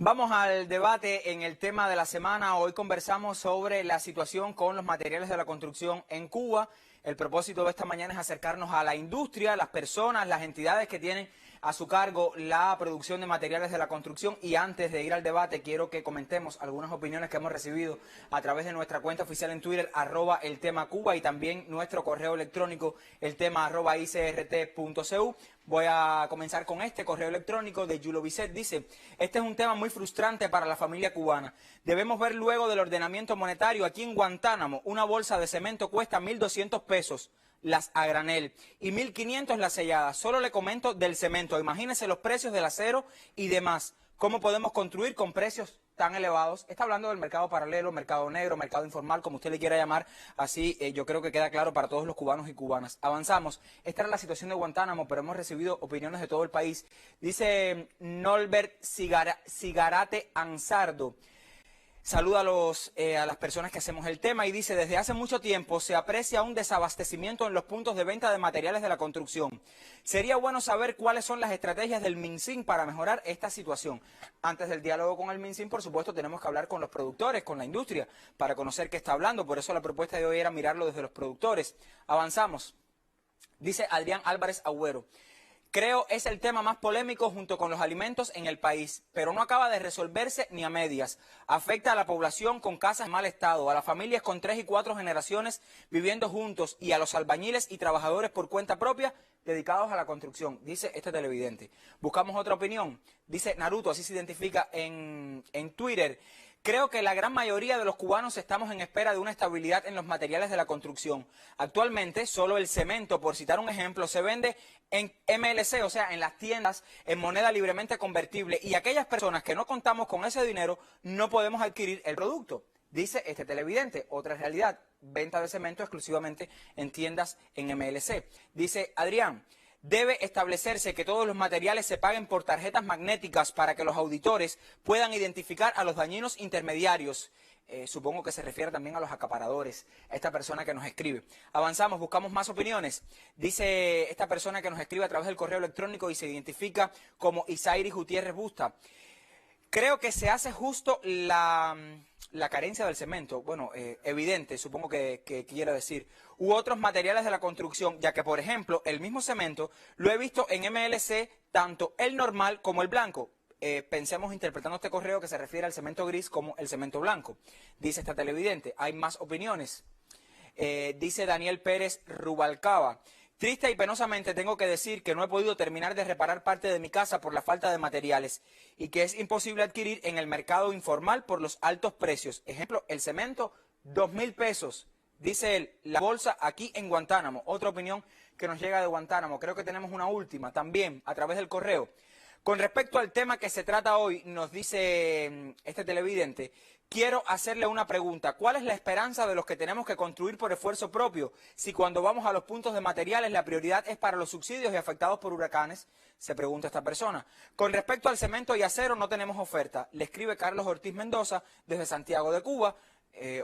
Vamos al debate en el tema de la semana. Hoy conversamos sobre la situación con los materiales de la construcción en Cuba. El propósito de esta mañana es acercarnos a la industria, las personas, las entidades que tienen a su cargo la producción de materiales de la construcción. Y antes de ir al debate, quiero que comentemos algunas opiniones que hemos recibido a través de nuestra cuenta oficial en Twitter, @eltemacuba, y también nuestro correo electrónico, eltema@icrt.cu. Voy a comenzar con este correo electrónico de Yulo Bisset. Dice: este es un tema muy frustrante para la familia cubana. Debemos ver luego del ordenamiento monetario aquí en Guantánamo, una bolsa de cemento cuesta 1.200 pesos, las a granel, y 1.500 las selladas. Solo le comento del cemento. Imagínense los precios del acero y demás. ¿Cómo podemos construir con precios tan elevados? Está hablando del mercado paralelo, mercado negro, mercado informal, como usted le quiera llamar. Así yo creo que queda claro para todos los cubanos y cubanas. Avanzamos. Esta era la situación de Guantánamo, pero hemos recibido opiniones de todo el país. Dice Norbert Cigarate Ansardo. Saluda a las personas que hacemos el tema y dice: desde hace mucho tiempo se aprecia un desabastecimiento en los puntos de venta de materiales de la construcción. Sería bueno saber cuáles son las estrategias del MinSIN para mejorar esta situación. Antes del diálogo con el MinSIN, por supuesto, tenemos que hablar con los productores, con la industria, para conocer qué está hablando. Por eso la propuesta de hoy era mirarlo desde los productores. Avanzamos. Dice Adrián Álvarez Agüero: creo es el tema más polémico junto con los alimentos en el país, pero no acaba de resolverse ni a medias. Afecta a la población con casas en mal estado, a las familias con 3 y 4 generaciones viviendo juntos y a los albañiles y trabajadores por cuenta propia dedicados a la construcción, dice este televidente. Buscamos otra opinión. Dice Naruto, así se identifica en Twitter: creo que la gran mayoría de los cubanos estamos en espera de una estabilidad en los materiales de la construcción. Actualmente, solo el cemento, por citar un ejemplo, se vende en MLC, o sea, en las tiendas, en moneda libremente convertible, y aquellas personas que no contamos con ese dinero no podemos adquirir el producto, dice este televidente. Otra realidad: venta de cemento exclusivamente en tiendas en MLC. Dice Adrián: debe establecerse que todos los materiales se paguen por tarjetas magnéticas para que los auditores puedan identificar a los dañinos intermediarios. Supongo que se refiere también a los acaparadores, esta persona que nos escribe. Avanzamos, buscamos más opiniones. Dice esta persona que nos escribe a través del correo electrónico y se identifica como Isairi Gutiérrez Busta: creo que se hace justo la carencia del cemento, bueno, evidente, supongo que quiere decir, u otros materiales de la construcción, ya que, por ejemplo, el mismo cemento lo he visto en MLC, tanto el normal como el blanco. Pensemos, interpretando este correo, que se refiere al cemento gris como el cemento blanco, dice esta televidente. Hay más opiniones. Dice Daniel Pérez Rubalcaba: triste y penosamente tengo que decir que no he podido terminar de reparar parte de mi casa por la falta de materiales y que es imposible adquirir en el mercado informal por los altos precios. Ejemplo, el cemento, 2.000 pesos, dice él, la bolsa aquí en Guantánamo. Otra opinión que nos llega de Guantánamo. Creo que tenemos una última también a través del correo. Con respecto al tema que se trata hoy, nos dice este televidente: quiero hacerle una pregunta. ¿Cuál es la esperanza de los que tenemos que construir por esfuerzo propio si cuando vamos a los puntos de materiales la prioridad es para los subsidios y afectados por huracanes? Se pregunta esta persona. Con respecto al cemento y acero no tenemos oferta. Le escribe Carlos Ortiz Mendoza desde Santiago de Cuba.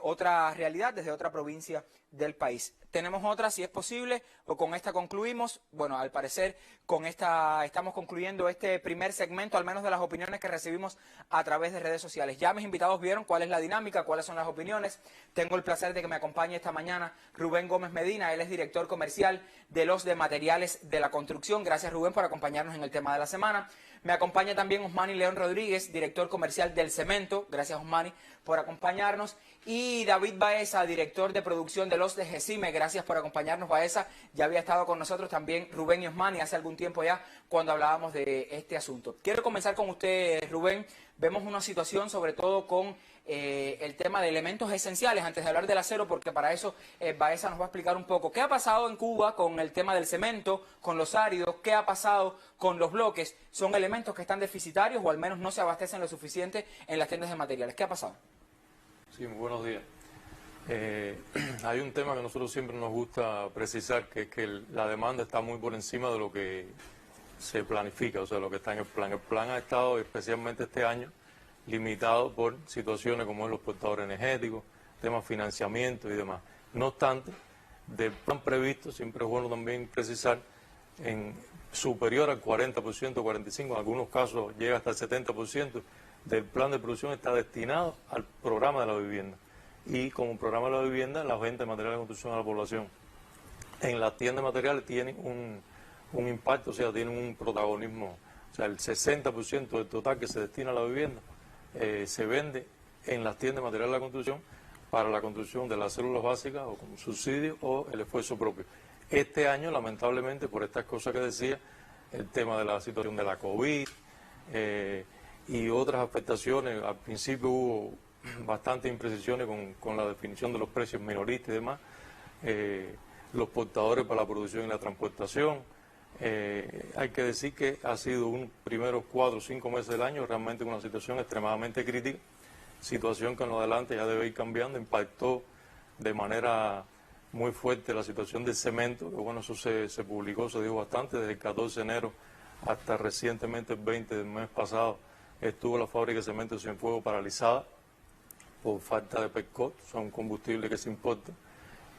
Otra realidad desde otra provincia del país. Tenemos otra, si es posible, o con esta concluimos. Bueno, al parecer con esta estamos concluyendo este primer segmento, al menos de las opiniones que recibimos a través de redes sociales. Ya mis invitados vieron cuál es la dinámica, cuáles son las opiniones. Tengo el placer de que me acompañe esta mañana Rubén Gómez Medina. Él es director comercial de los de materiales de la construcción. Gracias, Rubén, por acompañarnos en el tema de la semana. Me acompaña también Osmani León Rodríguez, director comercial del cemento. Gracias, Osmani, por acompañarnos. Y David Baeza, director de producción de los de Gesime. Gracias por acompañarnos, Baeza. Ya había estado con nosotros también Rubén y Osmani hace algún tiempo ya cuando hablábamos de este asunto. Quiero comenzar con usted, Rubén. Vemos una situación sobre todo con el tema de elementos esenciales, antes de hablar del acero, porque para eso Baeza nos va a explicar un poco qué ha pasado en Cuba con el tema del cemento, con los áridos, qué ha pasado con los bloques. Son elementos que están deficitarios o al menos no se abastecen lo suficiente en las tiendas de materiales. ¿Qué ha pasado? Sí, muy buenos días. Hay un tema que a nosotros siempre nos gusta precisar, que es que la demanda está muy por encima de lo que se planifica, o sea, lo que está en el plan. El plan ha estado, especialmente este año, limitado por situaciones como los portadores energéticos, temas de financiamiento y demás. No obstante, del plan previsto, siempre es bueno también precisar, en superior al 40%, 45%, en algunos casos llega hasta el 70%, del plan de producción está destinado al programa de la vivienda. Y como programa de la vivienda, la venta de materiales de construcción a la población. En las tiendas de materiales tienen un impacto, o sea, tienen un protagonismo. O sea, el 60% del total que se destina a la vivienda se vende en las tiendas de materiales de la construcción para la construcción de las células básicas o como subsidio o el esfuerzo propio. Este año, lamentablemente, por estas cosas que decía, el tema de la situación de la COVID y otras afectaciones, al principio hubo bastantes imprecisiones con la definición de los precios minoristas y demás, los portadores para la producción y la transportación. Hay que decir que ha sido un primeros 4 o 5 meses del año realmente una situación extremadamente crítica, situación que en lo adelante ya debe ir cambiando. Impactó de manera muy fuerte la situación del cemento, que bueno, eso se publicó, se dijo bastante, desde el 14 de enero hasta recientemente el 20 del mes pasado estuvo la fábrica de cemento de Cienfuegos paralizada por falta de PERCOT, son combustibles que se importan,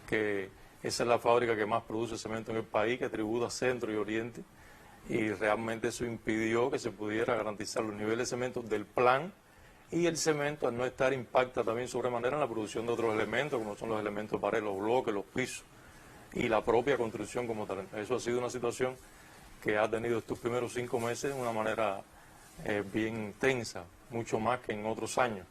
que esa es la fábrica que más produce cemento en el país, que tributa Centro y Oriente, y realmente eso impidió que se pudiera garantizar los niveles de cemento del plan, y el cemento, al no estar, impacta también sobremanera en la producción de otros elementos, como son los elementos de pared, los bloques, los pisos, y la propia construcción como tal. Eso ha sido una situación que ha tenido estos primeros 5 meses de una manera bien tensa, mucho más que en otros años.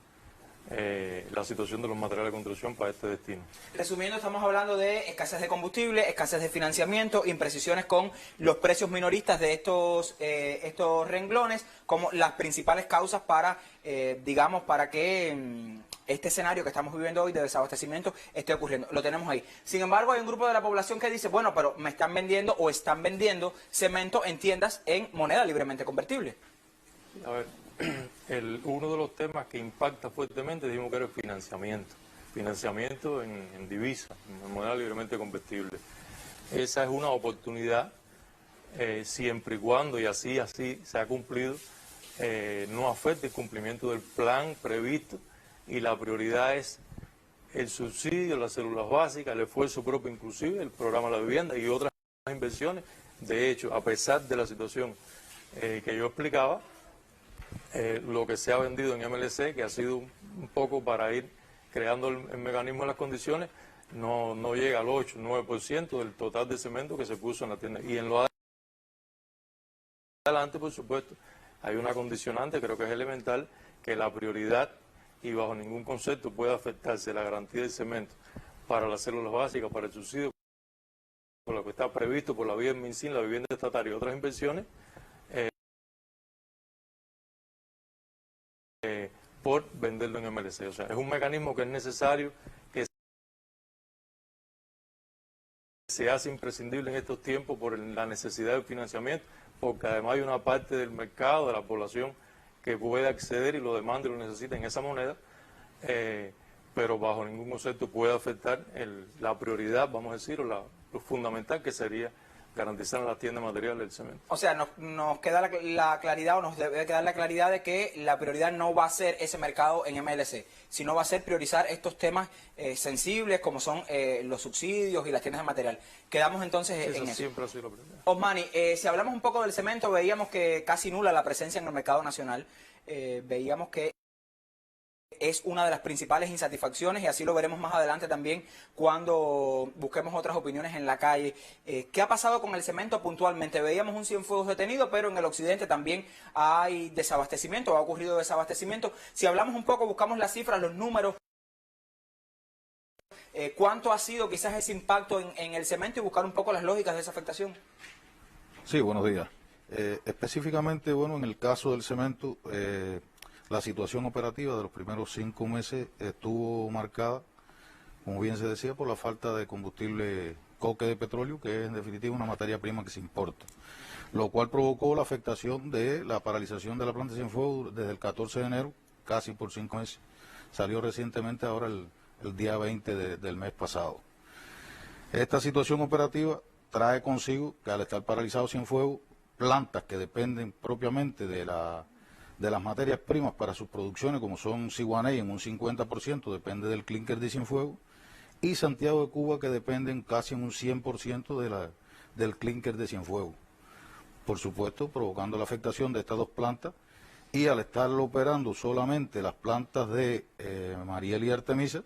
La situación de los materiales de construcción para este destino. Resumiendo, estamos hablando de escasez de combustible, escasez de financiamiento, imprecisiones con los precios minoristas de estos renglones como las principales causas para, digamos, para que este escenario que estamos viviendo hoy de desabastecimiento esté ocurriendo. Lo tenemos ahí. Sin embargo, hay un grupo de la población que dice, bueno, pero me están vendiendo o están vendiendo cemento en tiendas en moneda libremente convertible. A ver, uno de los temas que impacta fuertemente, dijimos que era el financiamiento. Financiamiento en divisa, en moneda libremente convertible. Esa es una oportunidad, siempre y cuando, y así se ha cumplido, no afecte el cumplimiento del plan previsto, y la prioridad es el subsidio, las células básicas, el esfuerzo propio inclusive, el programa de la vivienda y otras inversiones. De hecho, a pesar de la situación que yo explicaba, lo que se ha vendido en MLC, que ha sido un poco para ir creando el mecanismo de las condiciones, no llega al 8-9% del total de cemento que se puso en la tienda. Y en lo adelante, por supuesto, hay una condicionante, creo que es elemental, que la prioridad y bajo ningún concepto puede afectarse la garantía del cemento para las células básicas, para el subsidio, por lo que está previsto por la vía del MinSIN, la vivienda estatal y otras inversiones, por venderlo en MLC. O sea, es un mecanismo que es necesario, que se hace imprescindible en estos tiempos por la necesidad de financiamiento, porque además hay una parte del mercado, de la población, que puede acceder y lo demanda y lo necesita en esa moneda, pero bajo ningún concepto puede afectar la prioridad, vamos a decir, o lo fundamental que sería garantizar en la tienda material del cemento. O sea, nos queda la claridad, o nos debe quedar la claridad de que la prioridad no va a ser ese mercado en MLC, sino va a ser priorizar estos temas sensibles como son los subsidios y las tiendas de material. Quedamos entonces en eso. Siempre ha sido la prioridad. Osmani, si hablamos un poco del cemento, veíamos que casi nula la presencia en el mercado nacional, veíamos que es una de las principales insatisfacciones y así lo veremos más adelante también cuando busquemos otras opiniones en la calle. ¿Qué ha pasado con el cemento puntualmente? Veíamos un Cienfuegos detenido, pero en el occidente también hay desabastecimiento, ha ocurrido desabastecimiento. Si hablamos un poco, buscamos las cifras, los números, ¿cuánto ha sido quizás ese impacto en el cemento y buscar un poco las lógicas de esa afectación? Sí, buenos días. Específicamente, bueno, en el caso del cemento, la situación operativa de los primeros 5 meses estuvo marcada, como bien se decía, por la falta de combustible coque de petróleo, que es en definitiva una materia prima que se importa, lo cual provocó la afectación de la paralización de la planta de Cienfuegos desde el 14 de enero, casi por 5 meses. Salió recientemente ahora el día 20 del mes pasado. Esta situación operativa trae consigo que al estar paralizado Cienfuegos, plantas que dependen propiamente de las materias primas para sus producciones, como son Siguaney en un 50%, depende del clínker de Cienfuegos, y Santiago de Cuba, que dependen casi en un 100% del clínker de Cienfuegos. Por supuesto, provocando la afectación de estas dos plantas y al estarlo operando solamente las plantas de Mariel y Artemisa,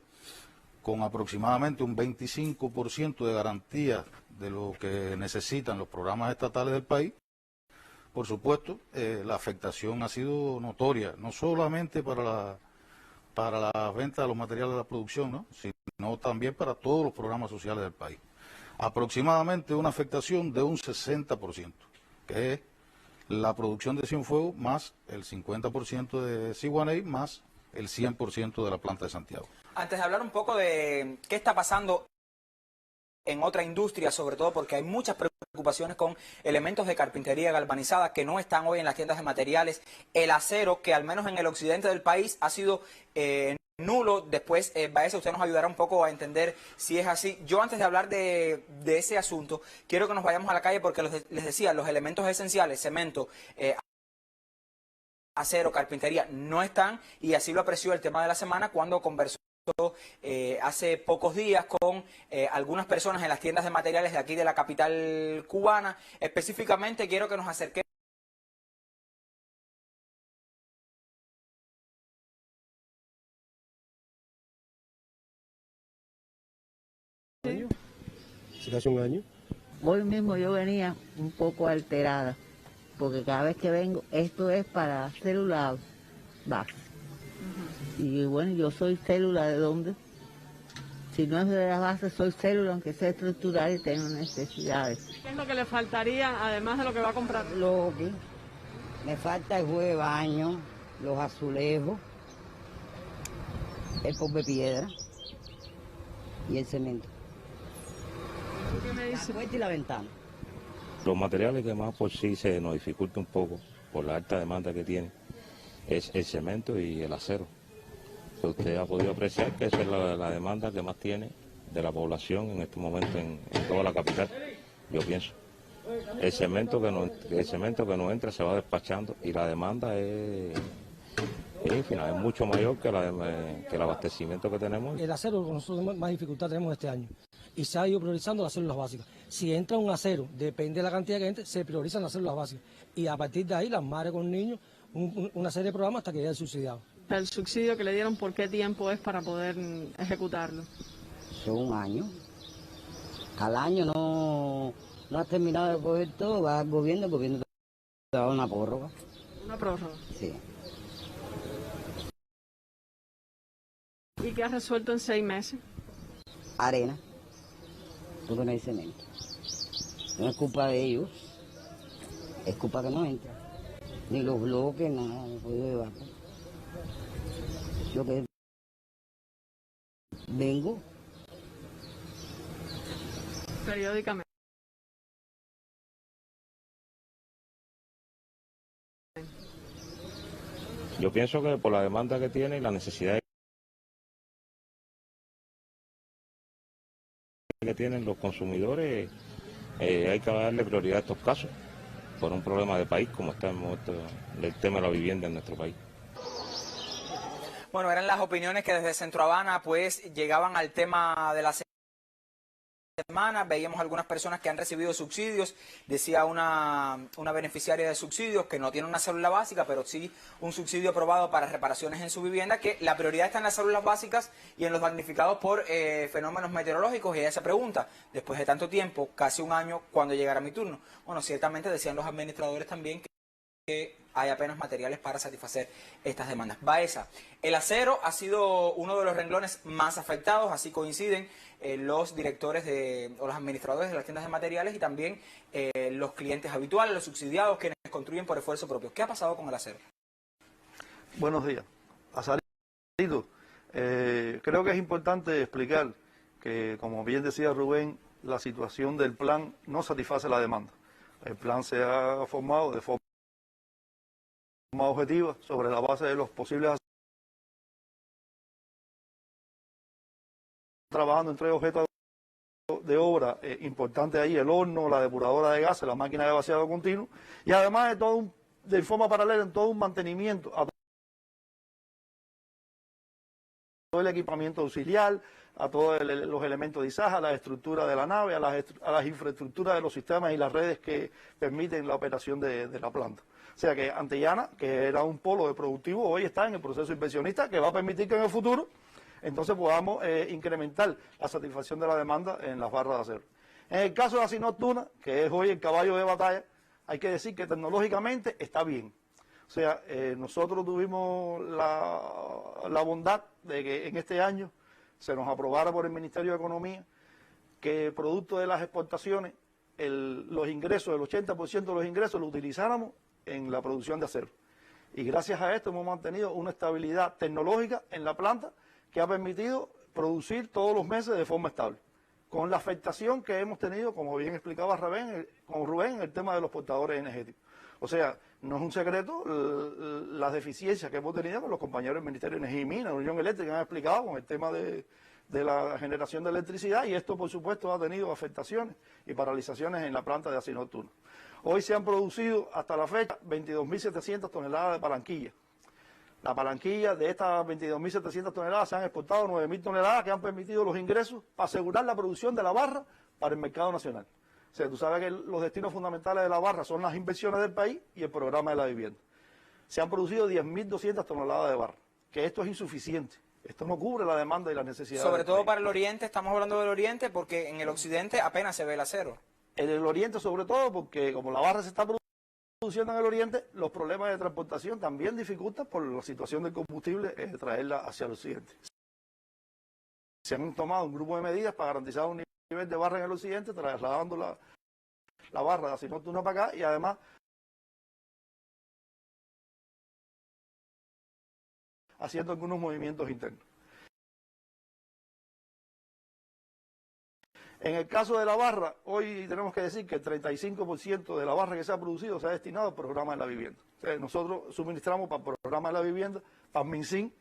con aproximadamente un 25% de garantía de lo que necesitan los programas estatales del país, por supuesto, la afectación ha sido notoria, no solamente para la venta de los materiales de la producción, ¿no?, sino también para todos los programas sociales del país. Aproximadamente una afectación de un 60%, que es la producción de Cienfuegos más el 50% de Siguaney más el 100% de la planta de Santiago. Antes de hablar un poco de qué está pasando en otra industria, sobre todo porque hay muchas preocupaciones con elementos de carpintería galvanizada que no están hoy en las tiendas de materiales, el acero, que al menos en el occidente del país ha sido nulo. Después, Baeza, usted nos ayudará un poco a entender si es así. Yo, antes de hablar de ese asunto, quiero que nos vayamos a la calle porque les decía, los elementos esenciales, cemento, acero, carpintería, no están, y así lo apreció el tema de la semana cuando conversó hace pocos días con algunas personas en las tiendas de materiales de aquí de la capital cubana. Específicamente quiero que nos acerquemos Hace un año. Hoy mismo yo venía un poco alterada, porque cada vez que vengo, esto es para células bajas. Y bueno, yo soy célula ¿de dónde? Si no es de las bases, soy célula, aunque sea estructural y tengo necesidades. ¿Qué es lo que le faltaría, además de lo que va a comprar? Lo que me falta el juego de baño, los azulejos, el pop de piedra y el cemento. ¿Qué me dice? La puerta y la ventana. Los materiales que más por sí se nos dificulta un poco por la alta demanda que tiene es el cemento y el acero. Usted ha podido apreciar que esa es la demanda que más tiene de la población en este momento en toda la capital, yo pienso. El cemento que no entra se va despachando y la demanda es mucho mayor que el abastecimiento que tenemos. El acero, con nosotros más dificultad tenemos este año. Y se ha ido priorizando las células básicas. Si entra un acero, depende de la cantidad que entre, se priorizan las células básicas. Y a partir de ahí, las madres con niños, una serie de programas hasta que llegue el subsidiado. El subsidio que le dieron, ¿por qué tiempo es para poder ejecutarlo? Son un año. Al año no has terminado de coger todo, va al gobierno, el gobierno te da una prórroga. Una prórroga. Sí. ¿Y qué has resuelto en 6 meses? Arena, porque no hay cemento. No es culpa de ellos, es culpa que no entra. Ni los bloques, nada, no he podido llevar. Yo que vengo. Periódicamente. Yo pienso que por la demanda que tiene y la necesidad que tienen los consumidores, hay que darle prioridad a estos casos por un problema de país como está el tema de la vivienda en nuestro país. Bueno, eran las opiniones que desde Centro Habana pues llegaban al tema de la semana. Veíamos algunas personas que han recibido subsidios. Decía una beneficiaria de subsidios que no tiene una célula básica, pero sí un subsidio aprobado para reparaciones en su vivienda, que la prioridad está en las células básicas y en los damnificados por fenómenos meteorológicos. Y ella se pregunta, después de tanto tiempo, casi un año, ¿cuándo llegará mi turno? Bueno, ciertamente decían los administradores también que hay apenas materiales para satisfacer estas demandas. Baeza, el acero ha sido uno de los renglones más afectados, así coinciden los directores o los administradores de las tiendas de materiales y también los clientes habituales, los subsidiados, quienes construyen por esfuerzo propio. ¿Qué ha pasado con el acero? Buenos días. Azarito, creo que es importante explicar que, como bien decía Rubén, la situación del plan no satisface la demanda. El plan se ha formado de forma objetiva sobre la base de los posibles trabajando en 3 objetos de obra importantes ahí: el horno, la depuradora de gases, la máquina de vaciado continuo, y además de forma paralela en todo un mantenimiento a todo el equipamiento auxiliar, a todos los elementos de izaje, a la estructura de la nave, a las infraestructuras de los sistemas y las redes que permiten la operación de la planta. O sea que Antillana, que era un polo de productivo, hoy está en el proceso inversionista que va a permitir que en el futuro entonces podamos incrementar la satisfacción de la demanda en las barras de acero. En el caso de Asinor Tuna, que es hoy el caballo de batalla, hay que decir que tecnológicamente está bien. O sea, nosotros tuvimos la bondad de que en este año se nos aprobara por el Ministerio de Economía que producto de las exportaciones, los ingresos, el 80% de los ingresos lo utilizáramos en la producción de acero. Y gracias a esto hemos mantenido una estabilidad tecnológica en la planta que ha permitido producir todos los meses de forma estable. Con la afectación que hemos tenido, como bien explicaba Rubén, en el tema de los portadores energéticos. O sea, no es un secreto las deficiencias que hemos tenido con los compañeros del Ministerio de Energía y Minas, la Unión Eléctrica, han explicado con el tema de la generación de electricidad, y esto por supuesto ha tenido afectaciones y paralizaciones en la planta de Asinor Tuna. Hoy se han producido hasta la fecha 22.700 toneladas de palanquilla. La palanquilla de estas 22.700 toneladas se han exportado 9.000 toneladas que han permitido los ingresos para asegurar la producción de la barra para el mercado nacional. O sea, tú sabes que los destinos fundamentales de la barra son las inversiones del país y el programa de la vivienda. Se han producido 10.200 toneladas de barra, que esto es insuficiente. Esto no cubre la demanda y las necesidades. Sobre del todo país. para el oriente, estamos hablando del oriente porque en el occidente apenas se ve el acero. En el oriente sobre todo porque como la barra se está produciendo en el oriente, los problemas de transportación también dificultan por la situación del combustible traerla hacia el occidente. Se han tomado un grupo de medidas para garantizar un nivel de barra en el occidente, trasladando la barra de Asinor Tuna para acá y además haciendo algunos movimientos internos. En el caso de la barra, hoy tenemos que decir que el 35% de la barra que se ha producido se ha destinado al programa de la vivienda. O sea, nosotros suministramos para el programa de la vivienda, para el MinSIN,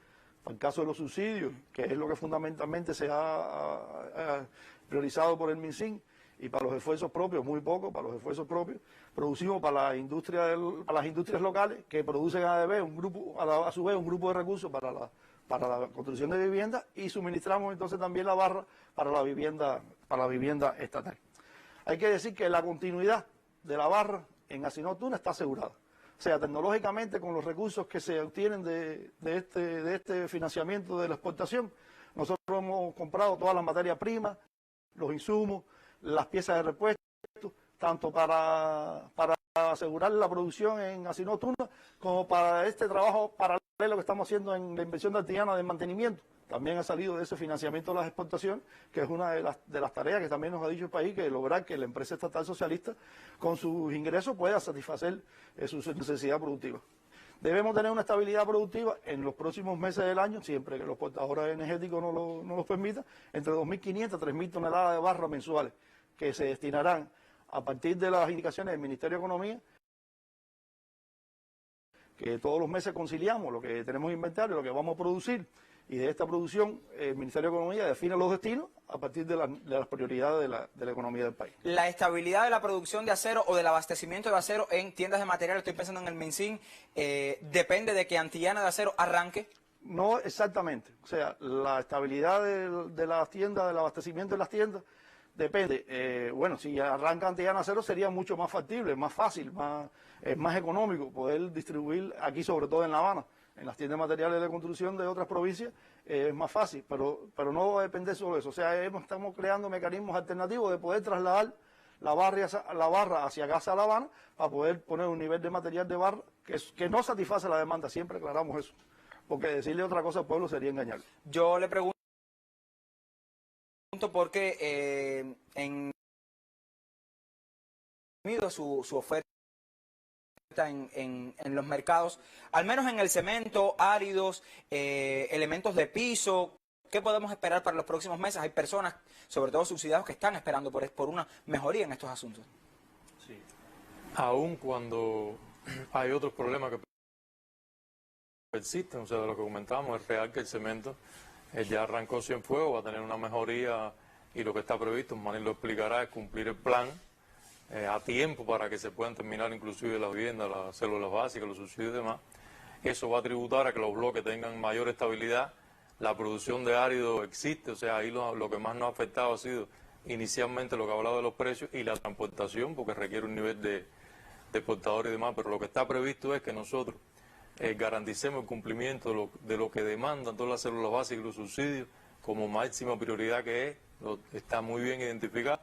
para el caso de los subsidios, que es lo que fundamentalmente se ha priorizado por el MinSIN, y para los esfuerzos propios, muy poco, para los esfuerzos propios, producimos para la industria para las industrias locales que producen a su vez un grupo de recursos para la construcción de viviendas, y suministramos entonces también la barra para la vivienda estatal. Hay que decir que la continuidad de la barra en Asinor Tuna está asegurada. O sea, tecnológicamente, con los recursos que se obtienen de este financiamiento de la exportación, nosotros hemos comprado todas las materias primas, los insumos, las piezas de repuesto, tanto para asegurar la producción en Asinor Tuna, como para este trabajo paralelo que estamos haciendo en la inversión de Antillana de mantenimiento. También ha salido de ese financiamiento de las exportaciones, que es una de las tareas que también nos ha dicho el país, que lograr que la empresa estatal socialista, con sus ingresos, pueda satisfacer sus necesidades productivas. Debemos tener una estabilidad productiva en los próximos meses del año, siempre que los portadores energéticos no los permitan, entre 2.500 a 3.000 toneladas de barra mensuales, que se destinarán a partir de las indicaciones del Ministerio de Economía, que todos los meses conciliamos lo que tenemos en inventario, lo que vamos a producir, y de esta producción el Ministerio de Economía define los destinos a partir de las prioridades de la economía del país. La estabilidad de la producción de acero o del abastecimiento de acero en tiendas de material, estoy pensando en el MinSIN, depende de que Antillana de Acero arranque. No exactamente, o sea, la estabilidad de las tiendas, del abastecimiento de las tiendas, depende. Bueno, si arranca Antillana Acero sería mucho más factible, más fácil, más económico poder distribuir aquí, sobre todo en La Habana. En las tiendas de materiales de construcción de otras provincias es más fácil, pero no depende solo de eso. O sea, estamos creando mecanismos alternativos de poder trasladar la barra hacia Casa La Habana para poder poner un nivel de material de barra que no satisface la demanda. Siempre aclaramos eso, porque decirle otra cosa al pueblo sería engañarlo. Yo le pregunto porque en su oferta en los mercados, al menos en el cemento, áridos, elementos de piso. ¿Qué podemos esperar para los próximos meses? Hay personas, sobre todo subsidiados, que están esperando por una mejoría en estos asuntos. Sí. Aún cuando hay otros problemas que persisten, o sea, de lo que comentábamos, es real que el cemento ya arrancó Cienfuegos, va a tener una mejoría, y lo que está previsto, Manny lo explicará, es cumplir el plan a tiempo para que se puedan terminar inclusive las viviendas, las células básicas, los subsidios y demás. Eso va a tributar a que los bloques tengan mayor estabilidad. La producción de árido existe, o sea, ahí lo que más nos ha afectado ha sido inicialmente lo que ha hablado de los precios y la transportación, porque requiere un nivel de portadores y demás, pero lo que está previsto es que nosotros garanticemos el cumplimiento de lo que demandan todas las células básicas y los subsidios como máxima prioridad que es, está muy bien identificado,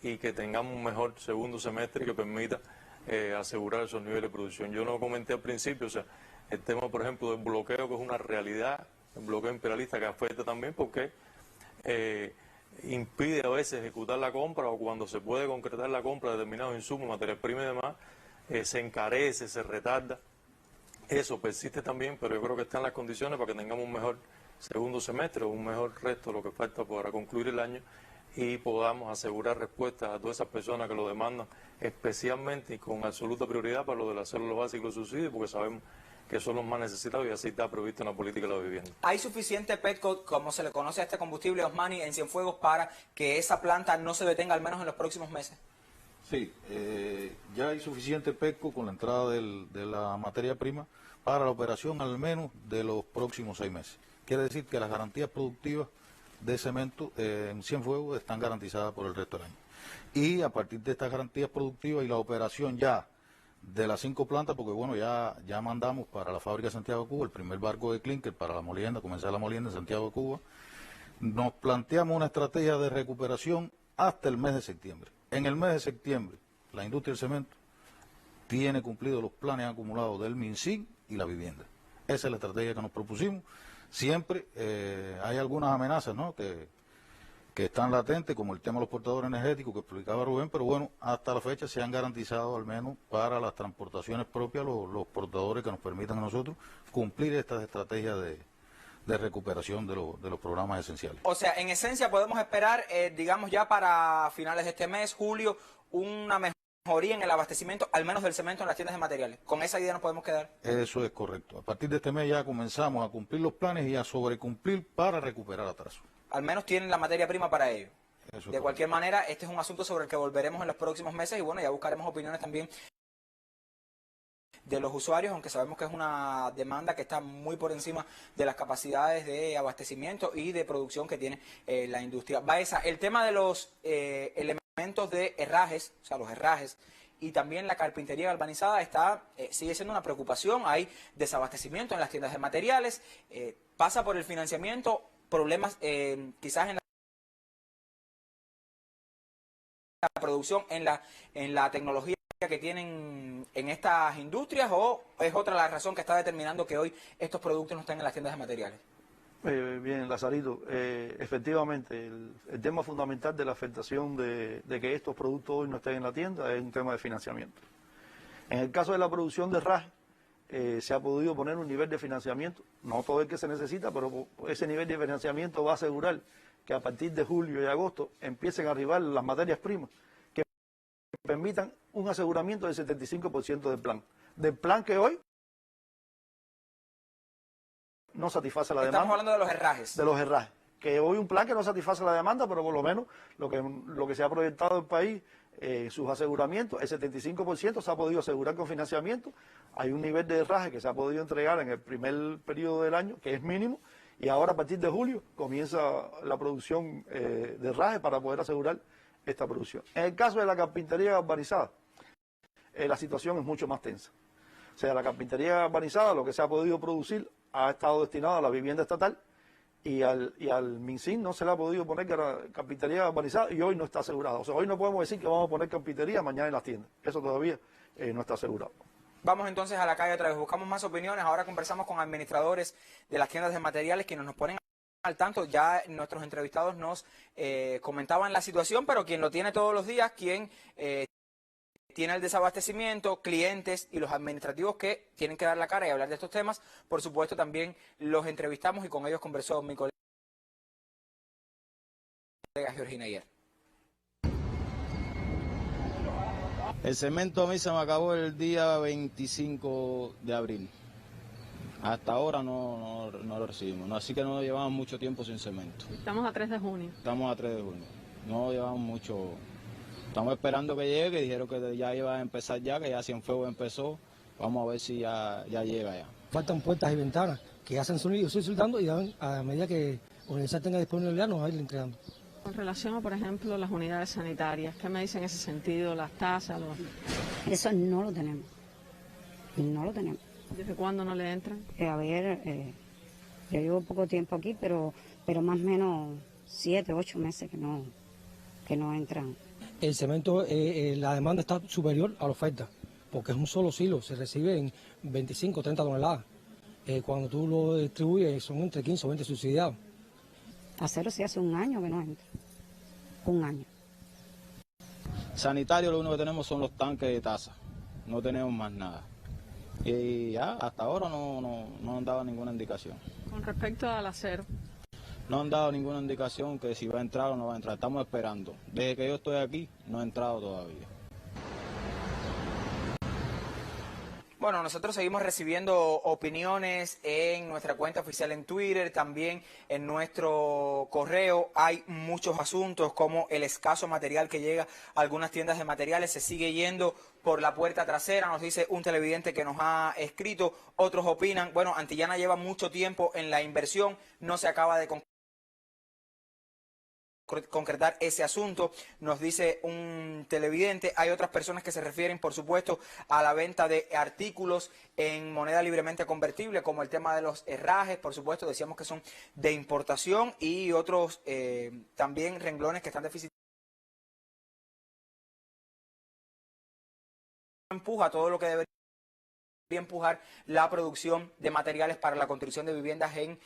y que tengamos un mejor segundo semestre que permita asegurar esos niveles de producción. Yo no comenté al principio, o sea, el tema, por ejemplo, del bloqueo, que es una realidad, el bloqueo imperialista que afecta también porque impide a veces ejecutar la compra, o cuando se puede concretar la compra de determinados insumos, materias primas y demás, se encarece, se retarda. Eso persiste también, pero yo creo que están las condiciones para que tengamos un mejor segundo semestre, un mejor resto de lo que falta para concluir el año, y podamos asegurar respuestas a todas esas personas que lo demandan, especialmente y con absoluta prioridad para lo de las células básicas y los subsidios, porque sabemos que son los más necesitados y así está previsto en la política de la vivienda. ¿Hay suficiente petcoke, como se le conoce a este combustible, Osmani, en Cienfuegos para que esa planta no se detenga al menos en los próximos meses? Sí, ya hay suficiente petcoke con la entrada de la materia prima para la operación al menos de los próximos 6 meses. Quiere decir que las garantías productivas de cemento en Cienfuegos están garantizadas por el resto del año. Y a partir de estas garantías productivas y la operación ya de las 5 plantas, porque bueno, ya mandamos para la fábrica de Santiago de Cuba el primer barco de clinker para la molienda, comenzar la molienda en Santiago de Cuba, nos planteamos una estrategia de recuperación hasta el mes de septiembre. En el mes de septiembre, la industria del cemento tiene cumplidos los planes acumulados del MinSIN y la vivienda. Esa es la estrategia que nos propusimos. Siempre hay algunas amenazas, ¿no?, que están latentes, como el tema de los portadores energéticos que explicaba Rubén, pero bueno, hasta la fecha se han garantizado al menos para las transportaciones propias los portadores que nos permitan a nosotros cumplir estas estrategias de recuperación de los programas esenciales. O sea, en esencia podemos esperar, digamos ya para finales de este mes, julio, una mejoría en el abastecimiento, al menos del cemento en las tiendas de materiales. ¿Con esa idea nos podemos quedar? Eso es correcto. A partir de este mes ya comenzamos a cumplir los planes y a sobrecumplir para recuperar atraso. Al menos tienen la materia prima para ello. Eso De cualquier manera, este es un asunto sobre el que volveremos en los próximos meses y bueno, ya buscaremos opiniones también de los usuarios, aunque sabemos que es una demanda que está muy por encima de las capacidades de abastecimiento y de producción que tiene la industria. Baeza, el tema de los elementos de herrajes, o sea, los herrajes, y también la carpintería galvanizada sigue siendo una preocupación. Hay desabastecimiento en las tiendas de materiales, pasa por el financiamiento, problemas quizás en la producción, en la tecnología que tienen en estas industrias, o es otra la razón que está determinando que hoy estos productos no estén en las tiendas de materiales. Bien, Lazarito, efectivamente el tema fundamental de la afectación de que estos productos hoy no estén en la tienda es un tema de financiamiento. En el caso de la producción de herraje, se ha podido poner un nivel de financiamiento, no todo el que se necesita, pero ese nivel de financiamiento va a asegurar que a partir de julio y agosto empiecen a arribar las materias primas que permitan un aseguramiento del 75% del plan que hoy no satisface la demanda. Estamos hablando de los herrajes. De los herrajes, que hoy un plan que no satisface la demanda, pero por lo menos lo que se ha proyectado el país, sus aseguramientos, el 75% se ha podido asegurar con financiamiento. Hay un nivel de herraje que se ha podido entregar en el primer periodo del año, que es mínimo, y ahora a partir de julio comienza la producción de herraje para poder asegurar esta producción. En el caso de la carpintería galvanizada, la situación es mucho más tensa. O sea, la carpintería galvanizada, lo que se ha podido producir, ha estado destinado a la vivienda estatal, y al MinSIN no se le ha podido poner carpintería galvanizada y hoy no está asegurado. O sea, hoy no podemos decir que vamos a poner carpintería mañana en las tiendas. Eso todavía no está asegurado. Vamos entonces a la calle otra vez, buscamos más opiniones. Ahora conversamos con administradores de las tiendas de materiales quienes nos ponen al tanto. Ya nuestros entrevistados nos comentaban la situación, pero quien lo tiene todos los días, quien tiene el desabastecimiento, clientes y los administrativos que tienen que dar la cara y hablar de estos temas, por supuesto también los entrevistamos y con ellos conversó mi colega Georgina ayer. El cemento a mí se me acabó el día 25 de abril. Hasta ahora no lo recibimos, así que no llevamos mucho tiempo sin cemento. Estamos a 3 de junio. Estamos a 3 de junio, no llevamos mucho. Estamos esperando que llegue, dijeron que ya iba a empezar ya, que ya Cienfuegos empezó. Vamos a ver si ya llega ya. Faltan puertas y ventanas que hacen sonido, estoy soltando y a medida que Organizar tenga disponibilidad nos va a ir entregando. Con relación a, por ejemplo, las unidades sanitarias, ¿qué me dicen en ese sentido? Las tasas, Eso no lo tenemos. No lo tenemos. ¿Desde cuándo no le entran? Yo llevo poco tiempo aquí, pero más o menos 7, 8 meses que no entran. El cemento, la demanda está superior a la oferta, porque es un solo silo, se recibe en 25 o 30 toneladas. Cuando tú lo distribuyes son entre 15 o 20 subsidiados. Acero sí hace un año que no entra. Un año. Sanitario lo único que tenemos son los tanques de taza, no tenemos más nada. Y ya hasta ahora no han dado ninguna indicación. Con respecto al acero. No han dado ninguna indicación que si va a entrar o no va a entrar. Estamos esperando. Desde que yo estoy aquí no ha entrado todavía. Bueno, nosotros seguimos recibiendo opiniones en nuestra cuenta oficial en Twitter, también en nuestro correo. Hay muchos asuntos como el escaso material que llega a algunas tiendas de materiales, se sigue yendo por la puerta trasera, nos dice un televidente que nos ha escrito. Otros opinan, bueno, Antillana lleva mucho tiempo en la inversión, no se acaba de concretar ese asunto, nos dice un televidente. Hay otras personas que se refieren, por supuesto, a la venta de artículos en moneda libremente convertible, como el tema de los herrajes, por supuesto, decíamos que son de importación, y otros también renglones que están deficitarios. Empuja todo lo que debería empujar la producción de materiales para la construcción de viviendas en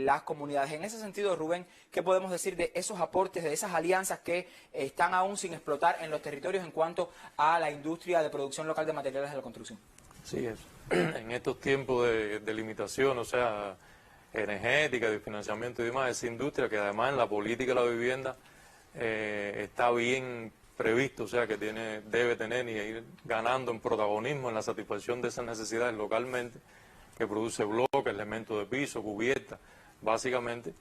las comunidades. En ese sentido, Rubén, ¿qué podemos decir de esos aportes, de esas alianzas que están aún sin explotar en los territorios en cuanto a la industria de producción local de materiales de la construcción? Sí, en estos tiempos de limitación, o sea, energética, de financiamiento y demás, esa industria que además en la política de la vivienda está bien previsto, o sea, que debe tener y ir ganando en protagonismo en la satisfacción de esas necesidades localmente, que produce bloques, elementos de piso, cubiertas, básicamente.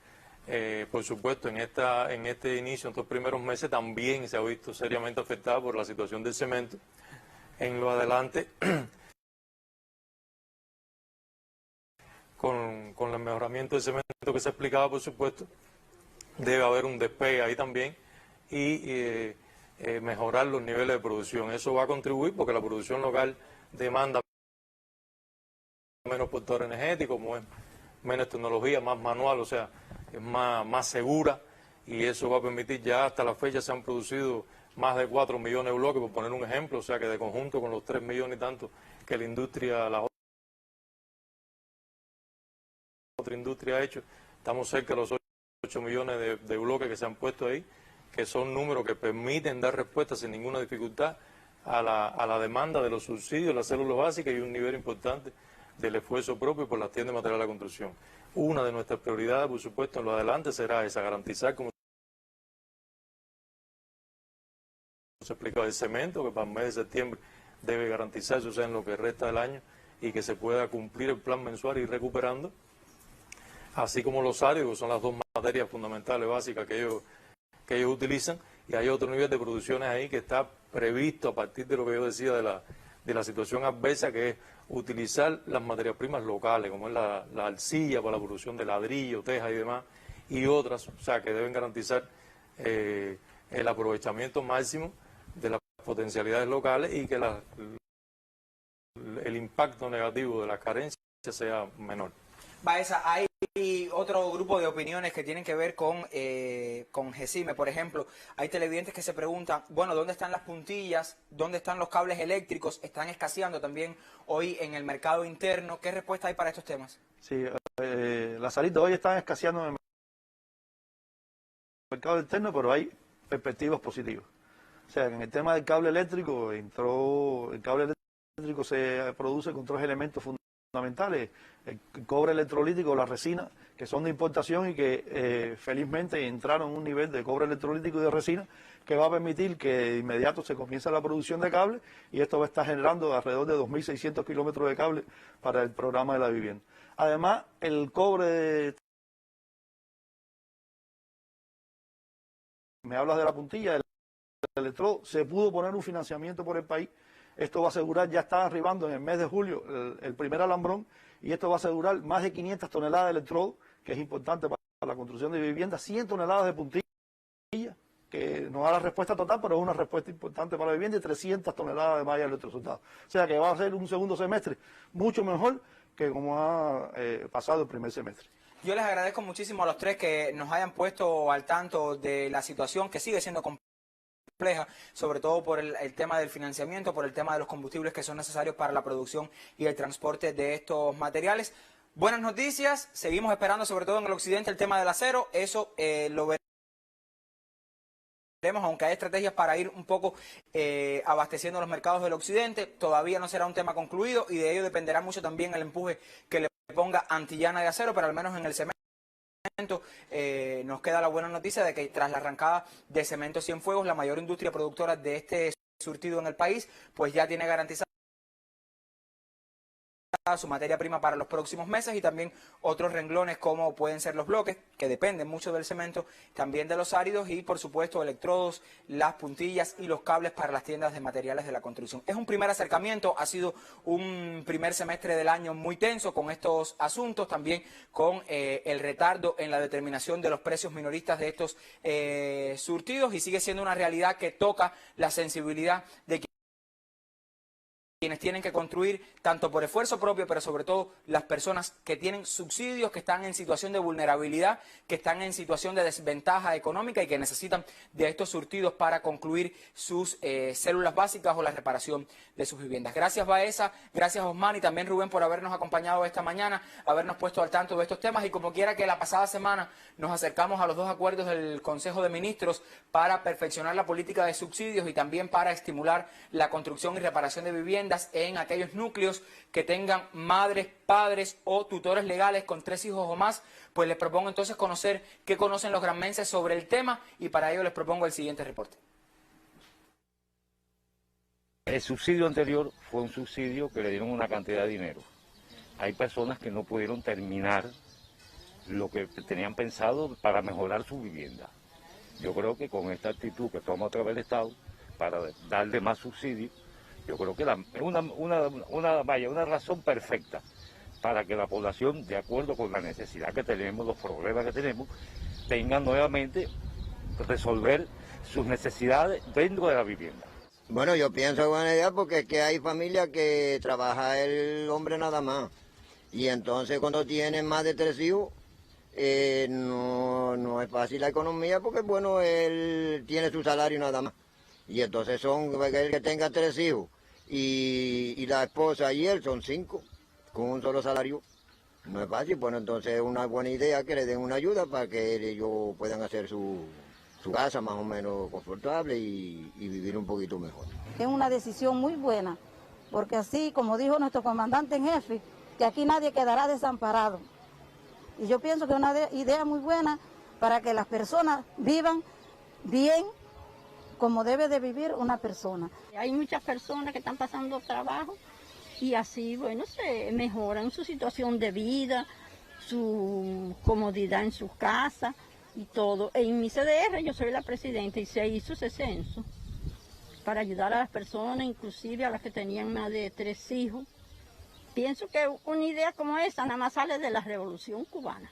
Por supuesto, en este inicio, en estos primeros meses, también se ha visto seriamente afectada por la situación del cemento. En lo adelante, con el mejoramiento del cemento que se explicaba, por supuesto, debe haber un despegue ahí también y mejorar los niveles de producción. Eso va a contribuir porque la producción local demanda menos factor energético, como es menos tecnología, más manual, o sea, es más segura, y eso va a permitir, ya hasta la fecha se han producido más de 4 millones de bloques, por poner un ejemplo, o sea que de conjunto con los 3 millones y tanto que la otra industria ha hecho, estamos cerca de los 8 millones de bloques que se han puesto ahí, que son números que permiten dar respuesta sin ninguna dificultad a la demanda de los subsidios, las células básicas y un nivel importante del esfuerzo propio por las tiendas de material de la construcción. Una de nuestras prioridades, por supuesto, en lo adelante será esa, garantizar, como se explicaba, el cemento, que para el mes de septiembre debe garantizarse, o sea, en lo que resta del año, y que se pueda cumplir el plan mensual y ir recuperando, así como los áreos, que son las dos materias fundamentales, básicas que ellos utilizan, y hay otro nivel de producciones ahí que está previsto a partir de lo que yo decía de la situación adversa, que es utilizar las materias primas locales, como es la arcilla para la producción de ladrillo, teja y demás, y otras, o sea, que deben garantizar el aprovechamiento máximo de las potencialidades locales y que el impacto negativo de las carencias sea menor. Baeza, hay otro grupo de opiniones que tienen que ver con GESIME, por ejemplo. Hay televidentes que se preguntan, bueno, ¿dónde están las puntillas? ¿Dónde están los cables eléctricos? Están escaseando también hoy en el mercado interno. ¿Qué respuesta hay para estos temas? Sí, Lazarito, hoy están escaseando en el mercado interno, pero hay perspectivas positivas. O sea, en el tema del cable eléctrico, el cable eléctrico se produce con 3 elementos fundamentales: el cobre electrolítico, la resina, que son de importación y que felizmente entraron en un nivel de cobre electrolítico y de resina que va a permitir que de inmediato se comience la producción de cable, y esto va a estar generando alrededor de 2.600 kilómetros de cable para el programa de la vivienda. Además, el cobre, me hablas de la puntilla, del electrodo, se pudo poner un financiamiento por el país. Esto va a asegurar, ya está arribando en el mes de julio el primer alambrón, y esto va a asegurar más de 500 toneladas de electrodo, que es importante para para la construcción de viviendas, 100 toneladas de puntilla, que no da la respuesta total, pero es una respuesta importante para la vivienda, y 300 toneladas de malla electrosoldada. O sea que va a ser un segundo semestre mucho mejor que como ha pasado el primer semestre. Yo les agradezco muchísimo a los tres que nos hayan puesto al tanto de la situación que sigue siendo compleja, sobre todo por el tema del financiamiento, por el tema de los combustibles que son necesarios para la producción y el transporte de estos materiales. Buenas noticias, seguimos esperando sobre todo en el occidente el tema del acero, eso lo veremos, aunque hay estrategias para ir un poco abasteciendo los mercados del occidente, todavía no será un tema concluido y de ello dependerá mucho también el empuje que le ponga Antillana de Acero, pero al menos en el cemento nos queda la buena noticia de que tras la arrancada de Cemento Cienfuegos, la mayor industria productora de este surtido en el país, pues ya tiene garantizada su materia prima para los próximos meses y también otros renglones como pueden ser los bloques, que dependen mucho del cemento, también de los áridos y por supuesto electrodos, las puntillas y los cables para las tiendas de materiales de la construcción. Es un primer acercamiento, ha sido un primer semestre del año muy tenso con estos asuntos, también con el retardo en la determinación de los precios minoristas de estos surtidos y sigue siendo una realidad que toca la sensibilidad de quienes tienen que construir tanto por esfuerzo propio, pero sobre todo las personas que tienen subsidios, que están en situación de vulnerabilidad, que están en situación de desventaja económica y que necesitan de estos surtidos para concluir sus células básicas o la reparación de sus viviendas. Gracias Baeza, gracias Osman y también Rubén por habernos acompañado esta mañana, habernos puesto al tanto de estos temas y como quiera que la pasada semana nos acercamos a los 2 acuerdos del Consejo de Ministros para perfeccionar la política de subsidios y también para estimular la construcción y reparación de viviendas en aquellos núcleos que tengan madres, padres o tutores legales con 3 hijos o más, pues les propongo entonces conocer qué conocen los granmenses sobre el tema y para ello les propongo el siguiente reporte. El subsidio anterior fue un subsidio que le dieron una cantidad de dinero. Hay personas que no pudieron terminar lo que tenían pensado para mejorar su vivienda. Yo creo que con esta actitud que toma otra vez el Estado para darle más subsidio, yo creo que es una razón perfecta para que la población, de acuerdo con la necesidad que tenemos, los problemas que tenemos, tengan nuevamente resolver sus necesidades dentro de la vivienda. Bueno, yo pienso que es buena idea porque es que hay familias que trabaja el hombre nada más. Y entonces cuando tienen más de 3 hijos, no es fácil la economía porque, bueno, él tiene su salario nada más. Y entonces el que tenga 3 hijos y la esposa y él son 5 con un solo salario. No es fácil, bueno, entonces es una buena idea que le den una ayuda para que ellos puedan hacer su casa más o menos confortable y vivir un poquito mejor. Es una decisión muy buena, porque así, como dijo nuestro comandante en jefe, que aquí nadie quedará desamparado. Y yo pienso que es una idea muy buena para que las personas vivan bien como debe de vivir una persona. Hay muchas personas que están pasando trabajo y así, bueno, se mejoran su situación de vida, su comodidad en sus casas y todo. En mi CDR yo soy la presidenta y se hizo ese censo para ayudar a las personas, inclusive a las que tenían más de 3 hijos. Pienso que una idea como esa nada más sale de la Revolución Cubana.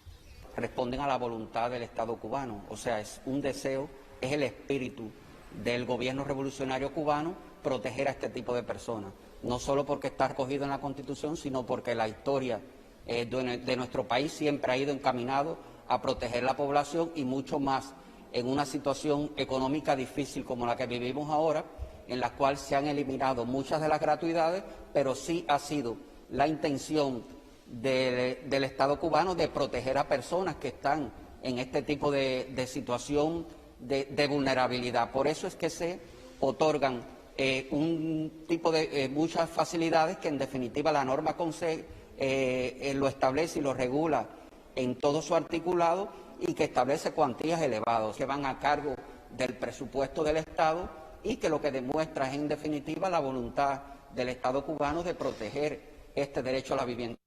Responden a la voluntad del Estado cubano, o sea, es un deseo, es el espíritu del gobierno revolucionario cubano proteger a este tipo de personas, no solo porque está recogido en la Constitución, sino porque la historia de nuestro país siempre ha ido encaminado a proteger la población y mucho más en una situación económica difícil como la que vivimos ahora, en la cual se han eliminado muchas de las gratuidades, pero sí ha sido la intención del Estado cubano de proteger a personas que están en este tipo de situación de vulnerabilidad. Por eso es que se otorgan un tipo de muchas facilidades que en definitiva la norma lo establece y lo regula en todo su articulado y que establece cuantías elevadas que van a cargo del presupuesto del Estado y que lo que demuestra es en definitiva la voluntad del Estado cubano de proteger este derecho a la vivienda.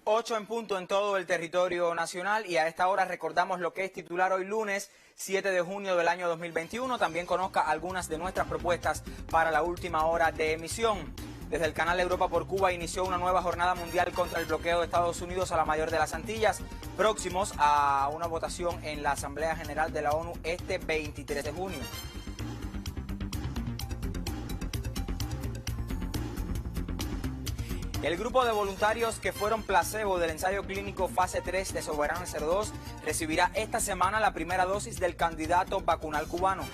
8 en punto en todo el territorio nacional y a esta hora recordamos lo que es titular hoy lunes 7 de junio del año 2021. También conozca algunas de nuestras propuestas para la última hora de emisión. Desde el canal Europa por Cuba inició una nueva jornada mundial contra el bloqueo de Estados Unidos a la mayor de las Antillas. próximos a una votación en la Asamblea General de la ONU este 23 de junio. El grupo de voluntarios que fueron placebo del ensayo clínico fase 3 de Soberana 02 recibirá esta semana la primera dosis del candidato vacunal cubano.